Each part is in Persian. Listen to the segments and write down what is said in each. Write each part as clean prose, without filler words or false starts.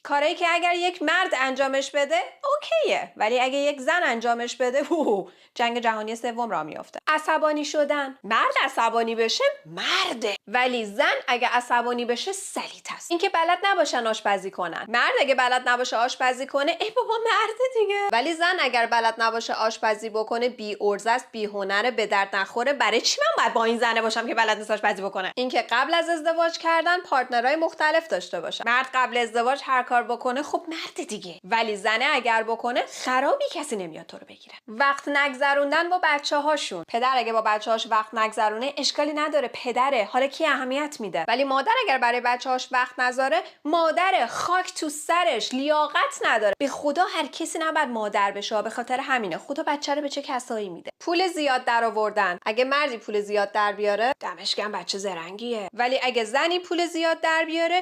کاری که اگر یک مرد انجامش بده اوکیه، ولی اگه یک زن انجامش بده جنگ جهانی سوم را میفته. عصبانی شدن، مرد عصبانی بشه مرده، ولی زن اگه عصبانی بشه سلیط است. اینکه بلد نباشن آشپزی کنن. مرد اگه بلد نباشه آشپزی کنه ای بابا مرده دیگه. ولی زن اگر بلد نباشه آشپزی بکنه بی ارزه است، بی هنره، به درد نخوره. برای چی من باید با این زنه باشم که بلد نیست آشپزی بکنه؟ اینکه قبل از ازدواج کردن پارتنرای مختلف داشته باشه. مرد قبل ازدواج هر کار بکنه خب مرد دیگه، ولی زنه اگر بکنه خرابی کسی نمیاد تو رو بگیره. وقت نگذروندن با بچه‌هاشون. پدر اگه با بچه‌هاش وقت نگذرونه اشکالی نداره، پدره، حالا کی اهمیت میده؟ ولی مادر اگر برای بچه‌هاش وقت نذاره مادر خاک تو سرش، لیاقت نداره. به خدا هر کسی نباید مادر بشه، به خاطر همینه خدا بچه رو به چه کسایی میده. پول زیاد در آوردن. اگه مردی پول زیاد در بیاره دمش گرم بچه زرنگیه، ولی اگه زنی پول زیاد در بیاره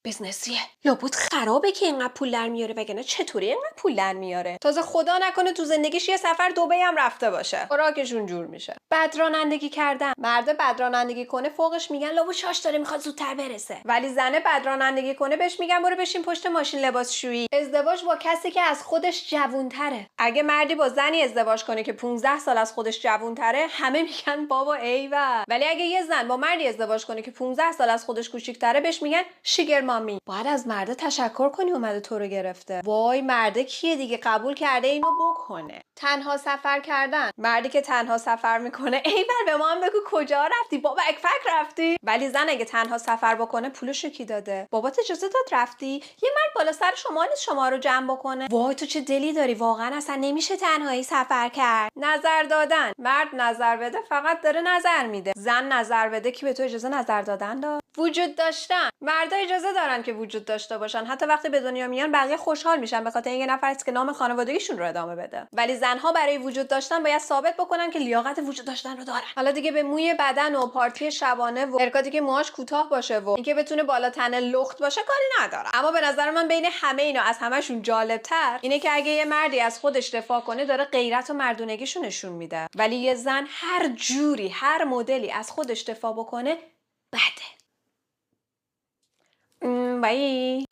بیزنسیه. لابد خرابه که اینقدر پول در میاره، وگرنه چطوری اینقدر پول در میاره؟ تازه خدا نکنه تو زندگیش یه سفر دبی هم رفته باشه، خوراکشون جور میشه. بد رانندگی کردن. مرد بد رانندگی کنه فوقش میگن لابد شاش داره میخواد زودتر برسه، ولی زنه بد رانندگی کنه بهش میگن برو بشین پشت ماشین لباسشویی. ازدواج با کسی که از خودش جوونتره. اگه مردی با زنی ازدواج کنه که 15 سال از خودش جوونتره همه میگن بابا ایول، ولی اگه یه زن با مردی ازدواج کنه که 15 سال از خودش کوچیک‌تره بهش میگن شیگر مامی. باید از مرده تشکر کنی اومده تو رو گرفته. وای مرده کیه دیگه قبول کرده اینو بکنه. تنها سفر کردن. مردی که تنها سفر میکنه ایول به ما هم بگو کجا رفتی بابا، اکفک رفتی. ولی زن اگه تنها سفر بکنه پولشو کی داده؟ بابات اجازه داد رفتی؟ یه مرد بالا سر شما نیست شما رو جمع بکنه؟ وای تو چه دلی داری، واقعا اصلا نمیشه تنهایی سفر کرد. نظر دادن. مرد نظر بده فقط داره نظر میده، زن نظر بده کی به تو اجازه نظر دادن داد؟ وجود داشتن. مردا اجازه دارن که وجود داشته باشن، حتی وقتی به دنیا میان بقیه خوشحال میشن به خاطر اینکه یه نفر است که نام خانوادگیشون رو ادامه بده. ولی زنها برای وجود داشتن باید ثابت بکنن که لیاقت وجود داشتن رو دارن. حالا دیگه به موی بدن و پارتی شبانه و حرکاتی که موهاش کوتاه باشه و اینکه بتونه بالا تنه لخت باشه کاری ندارم. اما به نظر من بین همه اینا از همشون جالبتر اینه که اگه یه مردی از خودش دفاع کنه داره غیرت و مردونگیشو نشون میده، ولی یه زن هر جوری هر مدلی از خودش دفاع بکنه بده. بای